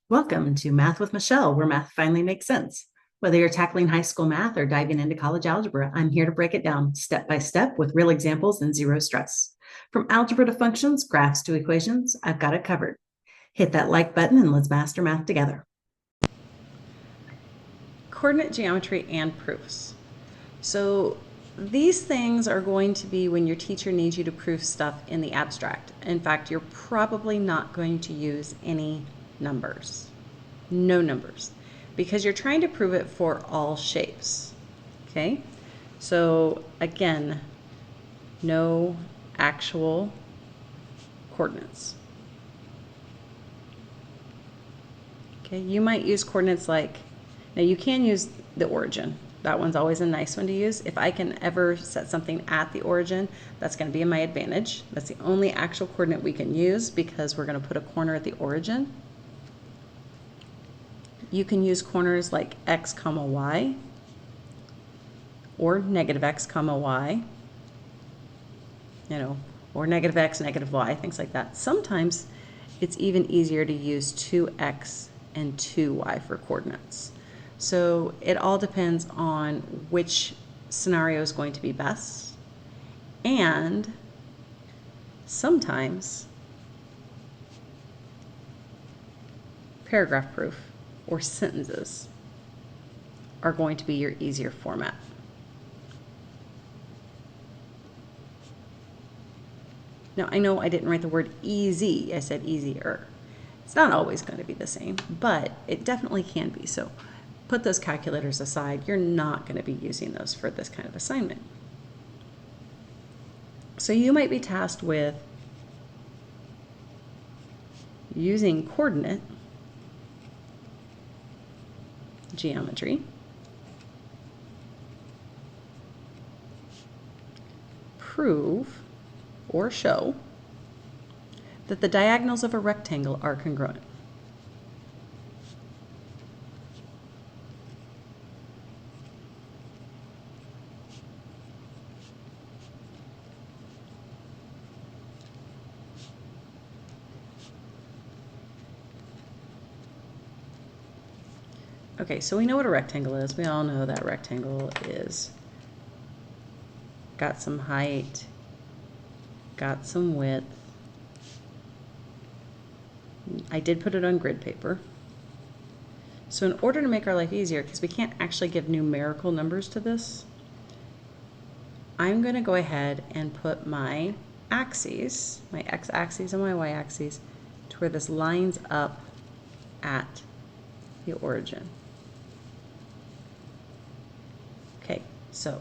Welcome to Math with Michelle, where math finally makes sense. Whether you're tackling high school math or diving into college algebra, I'm here to break it down step by step with real examples and zero stress. From algebra to functions, graphs to equations, I've got it covered. Hit that like button and let's master math together. Coordinate geometry and proofs. So these things are going to be when your teacher needs you to prove stuff in the abstract. In fact, you're probably not going to use any numbers. No numbers. Because you're trying to prove it for all shapes. Okay? So again, no actual coordinates. Okay, you might use coordinates like, now you can use the origin. That one's always a nice one to use. If I can ever set something at the origin, that's going to be in my advantage. That's the only actual coordinate we can use because we're going to put a corner at the origin. You can use corners like x comma y or negative x comma y, or negative x, negative y, things like that. Sometimes it's even easier to use 2x and 2y for coordinates. So it all depends on which scenario is going to be best. And sometimes paragraph proof or sentences are going to be your easier format. Now, I know I didn't write the word easy, I said easier. It's not always going to be the same, but it definitely can be. So put those calculators aside. You're not going to be using those for this kind of assignment. So you might be tasked with using coordinate geometry, prove or show that the diagonals of a rectangle are congruent. Okay, so we know what a rectangle is. We all know that rectangle is got some height, got some width. I did put it on grid paper. So in order to make our life easier, because we can't actually give numerical numbers to this, I'm going to go ahead and put my axes, my x-axis and my y-axis, to where this lines up at the origin. Okay, so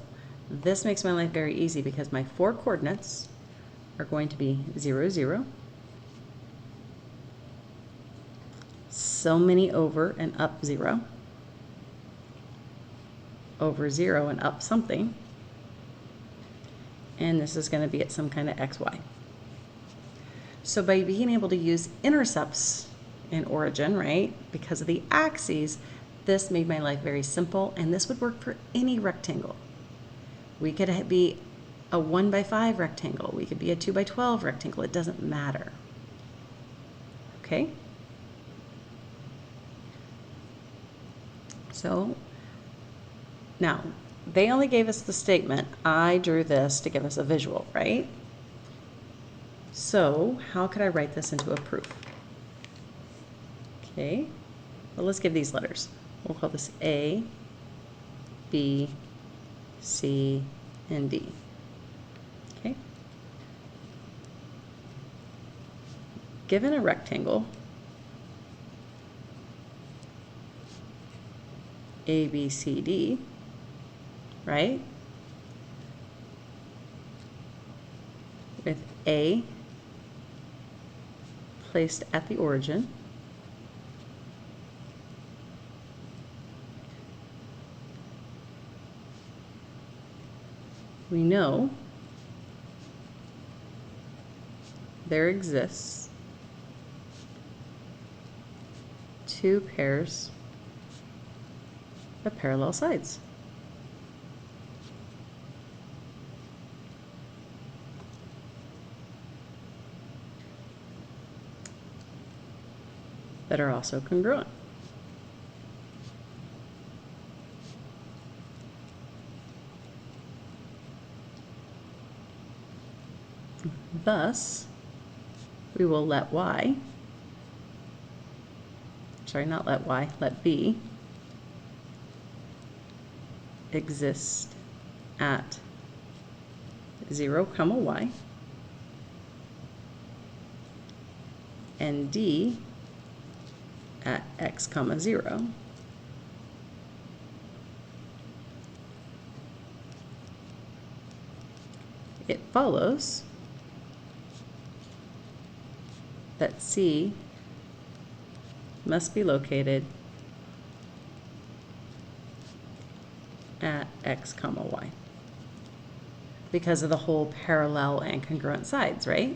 this makes my life very easy because my 4 coordinates are going to be 0, 0, so many over and up 0, over 0 and up something, and this is going to be at some kind of xy. So by being able to use intercepts in origin, right, because of the axes, this made my life very simple, and this would work for any rectangle. We could be a 1 by 5 rectangle. We could be a 2 by 12 rectangle. It doesn't matter. Okay? So now, they only gave us the statement. I drew this to give us a visual, right? So how could I write this into a proof? Okay, well, let's give these letters. We'll call this A, B, C, and D. Okay. Given a rectangle, A, B, C, D, right? With A placed at the origin, we know there exists 2 pairs of parallel sides. that are also congruent. Thus, we will let y, sorry, not let y, let b exist at 0, y, and d at x, 0. It follows that C must be located at x, y, because of the whole parallel and congruent sides, right?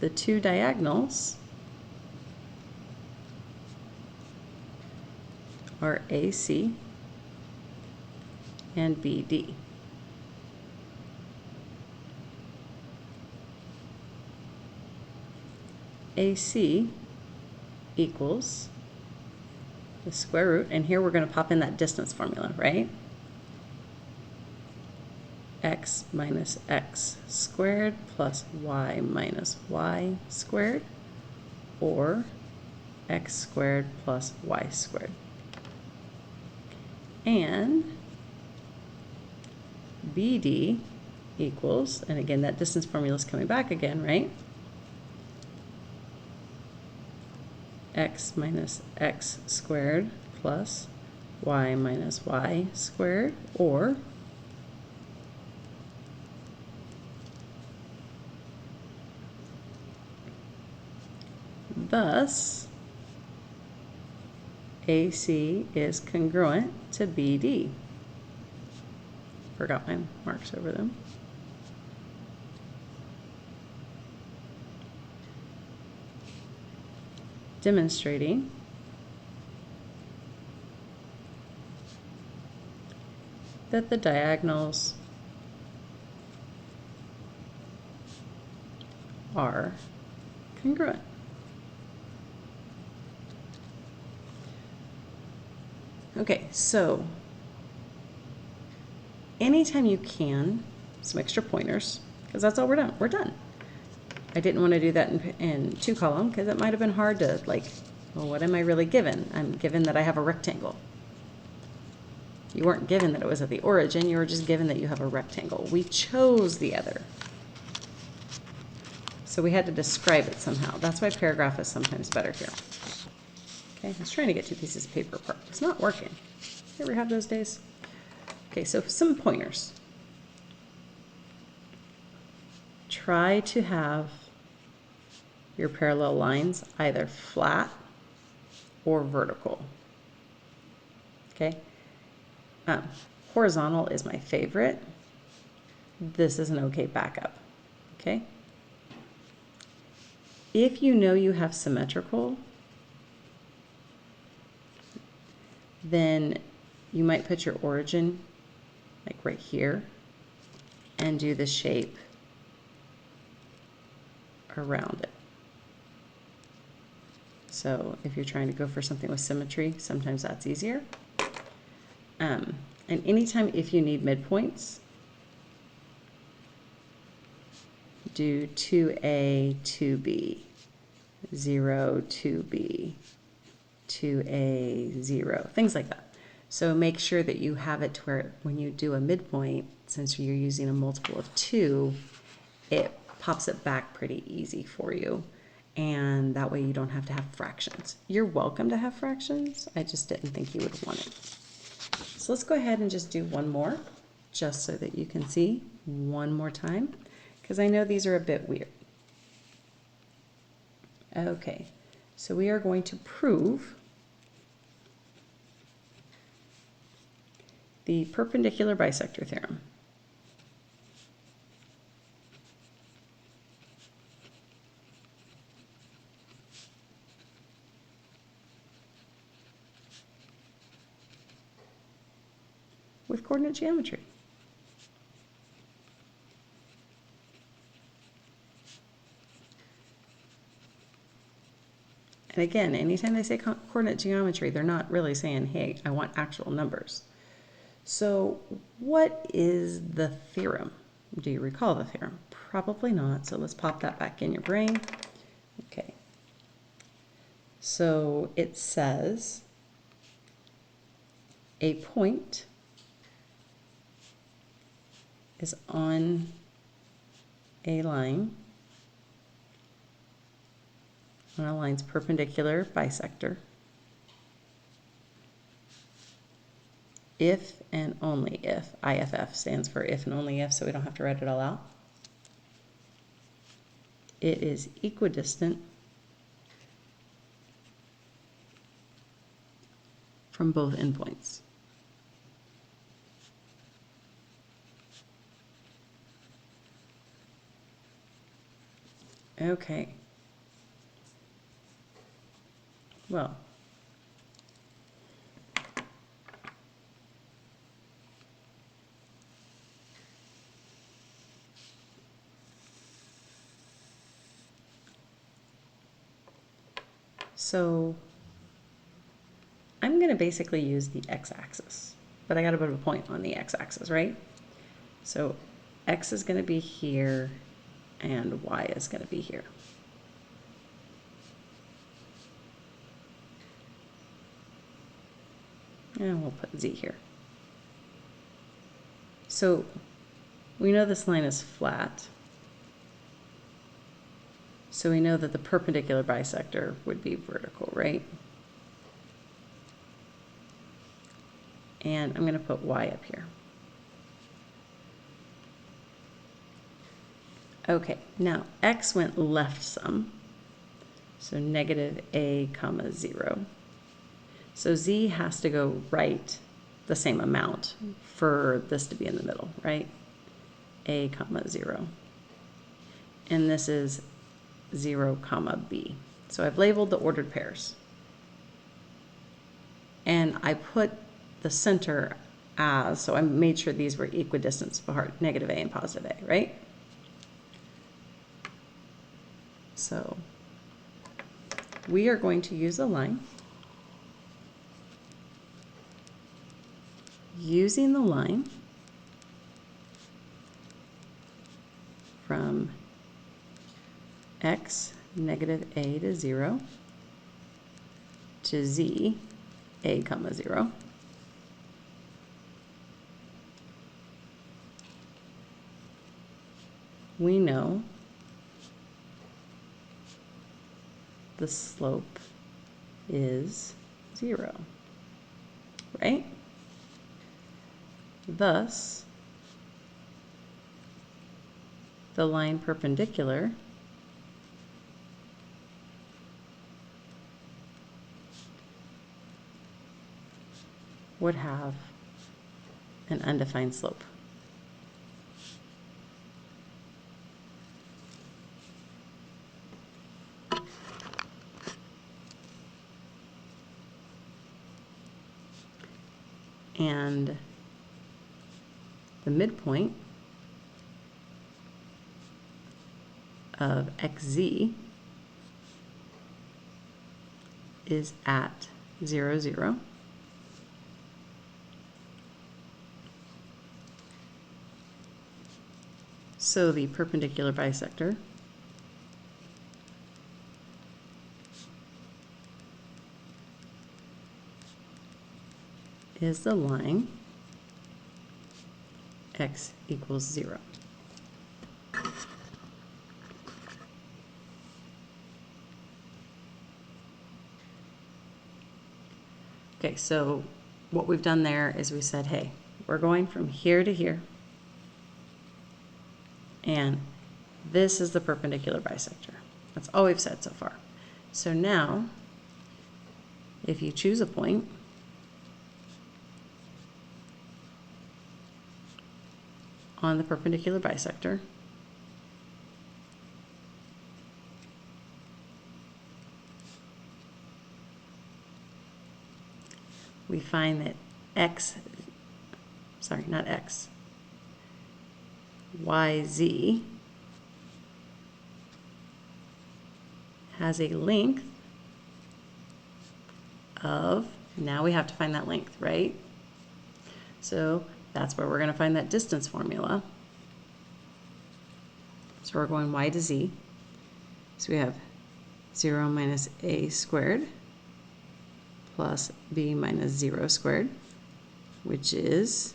The two diagonals are AC and BD. AC equals the square root, and here we're going to pop in that distance formula, right? X minus x squared plus y minus y squared, or x squared plus y squared. And BD equals, and again, that distance formula is coming back again, right? X minus x squared plus y minus y squared, or thus AC is congruent to BD. Forgot my marks over them. Demonstrating that the diagonals are congruent. Okay, so anytime you can, some extra pointers, because that's all we're done. We're done. I didn't want to do that in 2-column because it might have been hard to, like, well, what am I really given? I'm given that I have a rectangle. You weren't given that it was at the origin, you were just given that you have a rectangle. We chose the other. So we had to describe it somehow. That's why paragraph is sometimes better here. Okay, I was trying to get 2 pieces of paper apart. It's not working. You ever have those days? Okay, so some pointers. Try to have your parallel lines either flat or vertical. Okay, horizontal is my favorite. This is an okay backup. Okay, if you know you have symmetrical, then you might put your origin like right here and do the shape around it. So if you're trying to go for something with symmetry, sometimes that's easier. And anytime if you need midpoints, do 2A, 2B, 0, 2B, 2A, 0, things like that. So make sure that you have it to where when you do a midpoint, since you're using a multiple of 2, it pops it back pretty easy for you. And that way you don't have to have fractions. You're welcome to have fractions. I just didn't think you would want it. So let's go ahead and just do one more, just so that you can see one more time, because I know these are a bit weird. Okay, so we are going to prove the perpendicular bisector theorem. With coordinate geometry. And again, anytime they say coordinate geometry, they're not really saying, hey, I want actual numbers. So what is the theorem? Do you recall the theorem? Probably not, so let's pop that back in your brain. Okay. So it says a point is on a line, on a line's perpendicular bisector, if and only if, IFF stands for if and only if, so we don't have to write it all out, it is equidistant from both endpoints. Okay. Well, so I'm going to basically use the x-axis, but I got to put a point on the x-axis, right? So x is going to be here and y is going to be here. And we'll put z here. So we know this line is flat. So we know that the perpendicular bisector would be vertical, right? And I'm going to put y up here. Okay, now x went left some, so negative a comma 0. So z has to go right the same amount for this to be in the middle, right? A comma 0. And this is 0 comma b. So I've labeled the ordered pairs. And I put the center as, so I made sure these were equidistant apart, negative a and positive a, right? So we are going to use a line. Using the line from x negative a to 0 to z a comma 0. We know the slope is 0, right? Thus, the line perpendicular would have an undefined slope. And the midpoint of xz is at 0, 0. So the perpendicular bisector is the line x equals 0. Okay, so what we've done there is we said, hey, we're going from here to here, and this is the perpendicular bisector. That's all we've said so far. So now, if you choose a point, on the perpendicular bisector, we find that YZ has a length of, now we have to find that length, right? So that's where we're going to find that distance formula. So we're going y to z. So we have 0 minus a squared plus b minus 0 squared, which is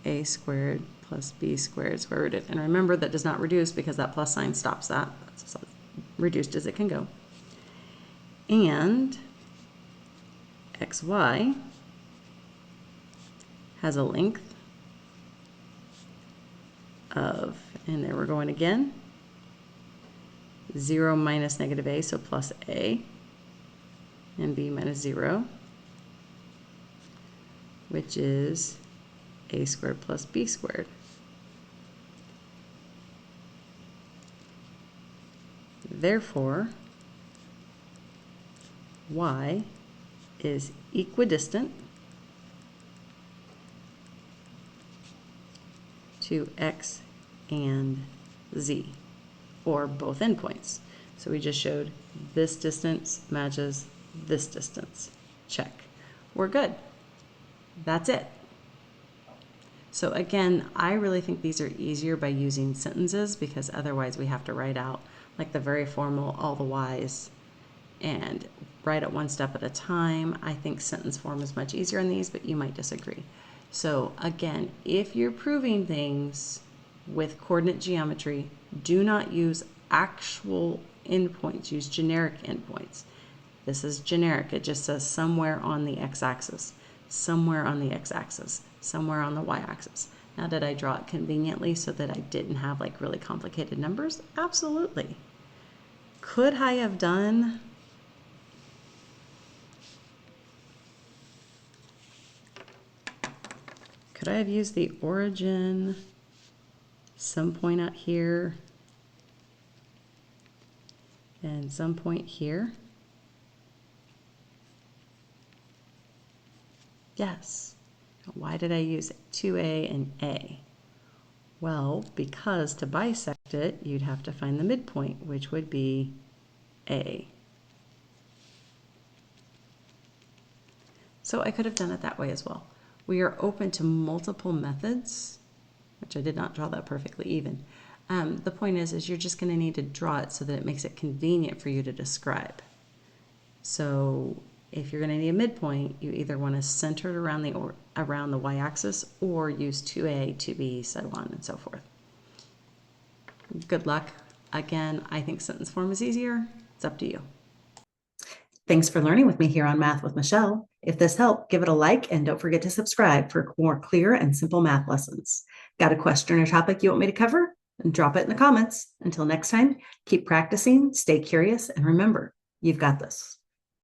a squared plus b squared square rooted. And remember, that does not reduce because that plus sign stops that. That's as reduced as it can go. And xy has a length of, and there we're going again, 0 minus negative a, so plus a, and b minus 0, which is a squared plus b squared. Therefore, y is equidistant to x and z, or both endpoints. So we just showed this distance matches this distance. Check. We're good. That's it. So again, I really think these are easier by using sentences, because otherwise we have to write out like the very formal, all the y's, and write it one step at a time. I think sentence form is much easier in these, but you might disagree. So again, if you're proving things with coordinate geometry, do not use actual endpoints, use generic endpoints. This is generic. It just says somewhere on the x-axis, somewhere on the x-axis, somewhere on the y-axis. Now, did I draw it conveniently so that I didn't have like really complicated numbers? Absolutely. Could I have done Could I have used the origin, some point out here, and some point here? Yes. Why did I use 2a and a? Well, because to bisect it, you'd have to find the midpoint, which would be a. So I could have done it that way as well. We are open to multiple methods, which I did not draw that perfectly even. The point is you're just going to need to draw it so that it makes it convenient for you to describe. So if you're going to need a midpoint, you either want to center it around the y-axis, or use 2a, 2b, so on and so forth. Good luck. Again, I think sentence form is easier. It's up to you. Thanks for learning with me here on Math with Michelle. If this helped, give it a like and don't forget to subscribe for more clear and simple math lessons. Got a question or topic you want me to cover? Drop it in the comments. Until next time, keep practicing, stay curious, and remember, you've got this.